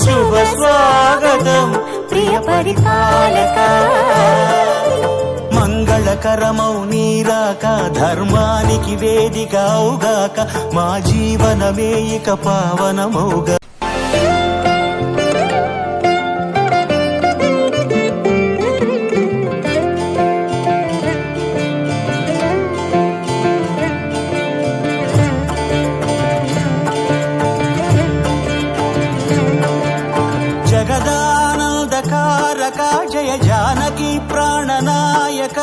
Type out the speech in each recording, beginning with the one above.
శుభ స్వాగతం ప్రియ పరిపాలక. మంగళకరమౌ నీరాక ధర్మానికి వేదికవుగాక మా జీవనమే ఇక పావనమౌగా. జగదానందకారక జయ జానకి ప్రాణనాయక.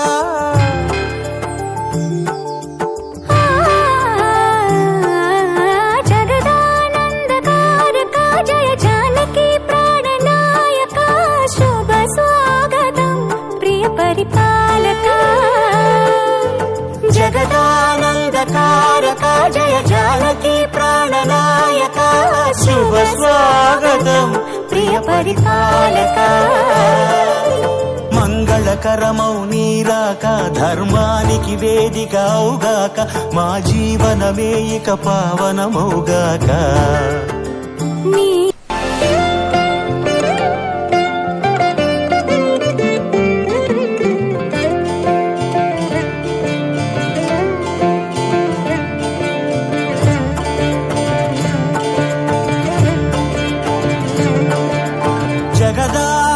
జగదానందకారక జయ జానకి ప్రాణనాయక. శుభ స్వాగతం ప్రియ పరిపాలక. జగదానందకారక జయ జానకి ప్రాణనాయక. శుభ స్వాగతం ప్రియ పరిపాలక. మంగళకరమౌ నీరాక ధర్మానికి వేదికవుగాక మా జీవనమే ఇక పావనమౌగాక.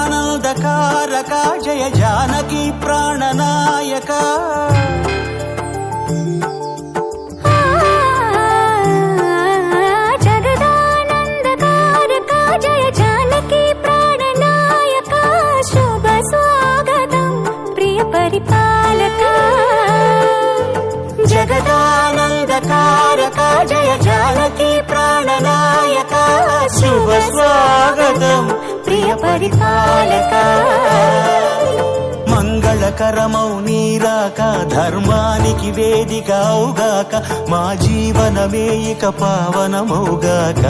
జగదానందకారక జయ జానకి ప్రాణనాయక. జగదానందకారక జయ జానకి ప్రాణనాయక. శుభ స్వాగతం ప్రియ పరిపాలక. జగదానందకారక జయ జానకి ప్రాణనాయక. శుభ స్వాగతం ప్రియ పరిపాలక. మంగళకరమౌ నీరాక ధర్మానికి వేదికవుగాక మా జీవనమే ఇక పావనమౌగాక.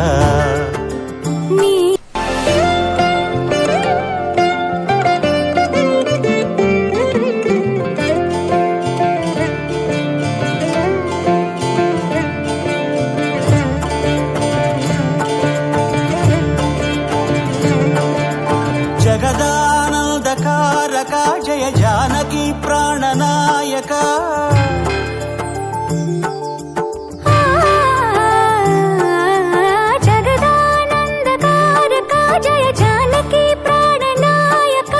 జగదానందకారక జయ జానకి ప్రాణనాయక. జగదానందకారక జయ జానకి ప్రాణనాయక.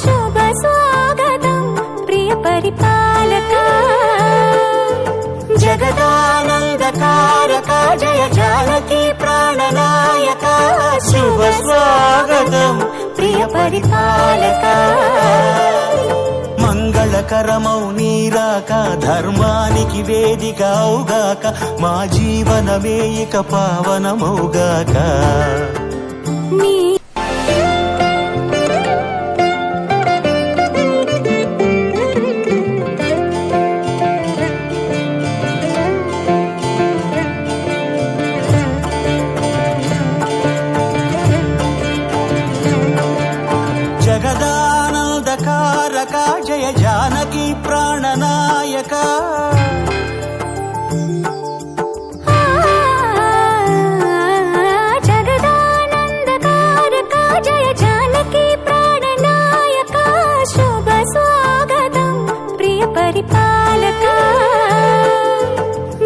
శుభ స్వాగతం ప్రియ పరిపాలక. జగదానందకారక జయ జానకి ప్రాణనాయక. శుభ స్వాగతం ప్రియ పరిపాలక. మంగళకరమౌ నీరాక ధర్మానికి వేదికవుగాక మా జీవనమే ఇక పావనమౌగాక. జగదానందకారక జయ జానకి ప్రాణనాయక. జగదానందకారక జయ జానకి ప్రాణనాయక. శుభ స్వాగతం ప్రియ పరిపాలక.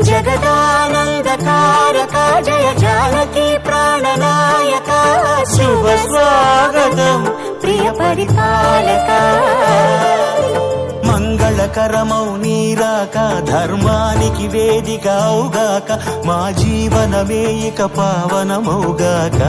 జగదానందకారక జయ జానకి ప్రాణనాయక. శుభ స్వాగతం ప్రియ పరిపాలక. మంగళకరమౌ నీరాక ధర్మానికి వేదికవుగాక మా జీవనమే ఇక పావనమౌగాక.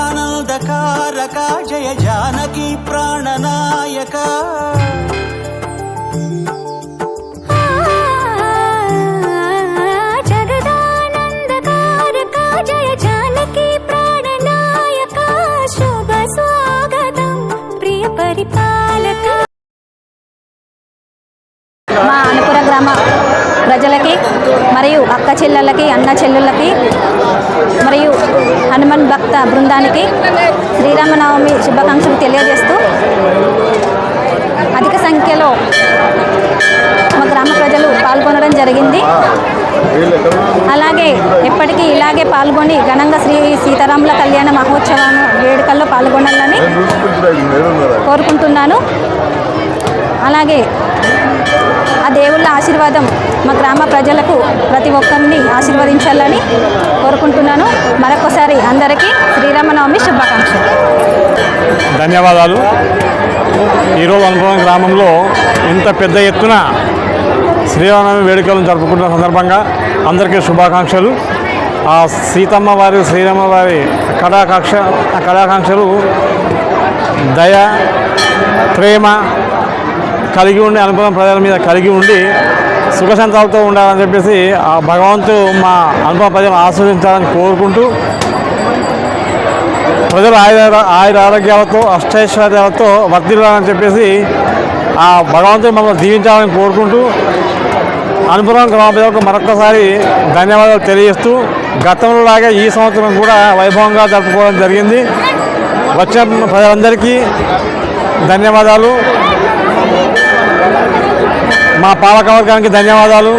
జగదానందకారక జయ జానకి ప్రాణనాయక. జగదానందకారక మరియు అక్క చెల్లెళ్ళకి అన్న చెల్లెళ్ళకి మరియు హనుమాన్ భక్త బృందానికి శ్రీరామనవమి శుభాకాంక్షలు తెలియజేస్తూ అధిక సంఖ్యలో మా గ్రామ ప్రజలు పాల్గొనడం జరిగింది. అలాగే ఎప్పటికీ ఇలాగే పాల్గొని ఘనంగా శ్రీ సీతారాముల కళ్యాణ మహోత్సవం వేడుకల్లో పాల్గొనాలని కోరుకుంటున్నాను. అలాగే ఆ దేవుళ్ళ ఆశీర్వాదం మా గ్రామ ప్రజలకు ప్రతి ఒక్కరిని ఆశీర్వదించాలని కోరుకుంటున్నాను. మరొకసారి అందరికీ శ్రీరామనవమి శుభాకాంక్షలు. ధన్యవాదాలు. ఈరోజు అనుకున్న గ్రామంలో ఇంత పెద్ద ఎత్తున శ్రీరామనవమి వేడుకలను జరుపుకుంటున్న సందర్భంగా అందరికీ శుభాకాంక్షలు. ఆ సీతమ్మ వారి శ్రీరామ వారి కళాకాంక్షలు దయ ప్రేమ కలిగి ఉండి అనుభవం ప్రజల మీద కలిగి ఉండి సుఖశాంతాలతో ఉండాలని చెప్పేసి ఆ భగవంతుడు మా అనుభవ ప్రజలను ఆస్వాదించాలని కోరుకుంటూ ప్రజలు ఆయుర ఆరోగ్యాలతో అష్టైశ్వర్యాలతో వర్ధిల్లాలని చెప్పేసి ఆ భగవంతుడు మమ్మల్ని దీవించాలని కోరుకుంటూ అనుభవం గ్రామ ప్రజలకు మరొకసారి ధన్యవాదాలు తెలియజేస్తూ గతంలో లాగే ఈ సంవత్సరం కూడా వైభవంగా జరుపుకోవడం జరిగింది. వచ్చిన ప్రజలందరికీ ధన్యవాదాలు. మా పాలకవర్గానికి ధన్యవాదాలు.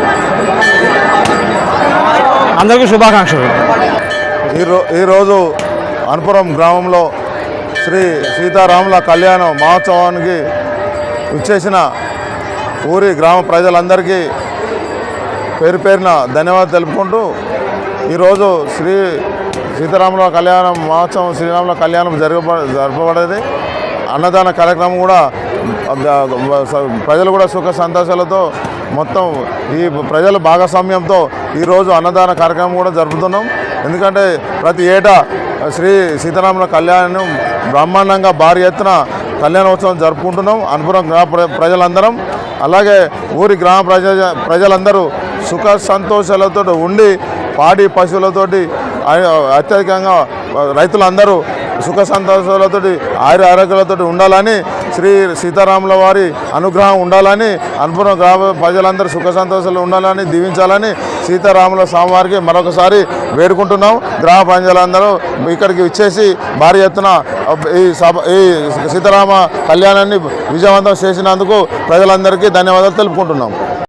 అందరికీ శుభాకాంక్షలు. ఈరోజు అనుపురం గ్రామంలో శ్రీ సీతారాముల కళ్యాణ మహోత్సవానికి విచ్చేసిన ఊరి గ్రామ ప్రజలందరికీ పేరు పేరున ధన్యవాదాలు తెలుపుకుంటూ ఈరోజు శ్రీ సీతారాముల కళ్యాణ మహోత్సవం శ్రీరాముల కళ్యాణం జరపబడేది. అన్నదాన కార్యక్రమం కూడా ప్రజలు కూడా సుఖ సంతోషాలతో మొత్తం ఈ ప్రజల భాగస్వామ్యంతో ఈరోజు అన్నదాన కార్యక్రమం కూడా జరుపుతున్నాం. ఎందుకంటే ప్రతి ఏటా శ్రీ సీతారాముల కళ్యాణం బ్రహ్మాండంగా భారీ ఎత్తున కళ్యాణోత్సవం జరుపుకుంటున్నాం అనుపురం గ్రామ ప్రజలందరం. అలాగే ఊరి గ్రామ ప్రజలందరూ సుఖ సంతోషాలతో ఉండి పాడి పశువులతోటి అత్యధికంగా రైతులందరూ సుఖ సంతోషాలతోటి ఆరోగ్యాలతో ఉండాలని శ్రీ సీతారాముల వారి అనుగ్రహం ఉండాలని అనుపురం గ్రామ ప్రజలందరూ సుఖ సంతోషాలు ఉండాలని దీవించాలని సీతారాముల స్వామివారికి మరొకసారి వేడుకుంటున్నాం. గ్రామ ప్రజలందరూ ఇక్కడికి విచ్చేసి భారీ ఎత్తున ఈ సీతారామ కళ్యాణాన్ని విజయవంతం చేసినందుకు ప్రజలందరికీ ధన్యవాదాలు తెలుపుకుంటున్నాం.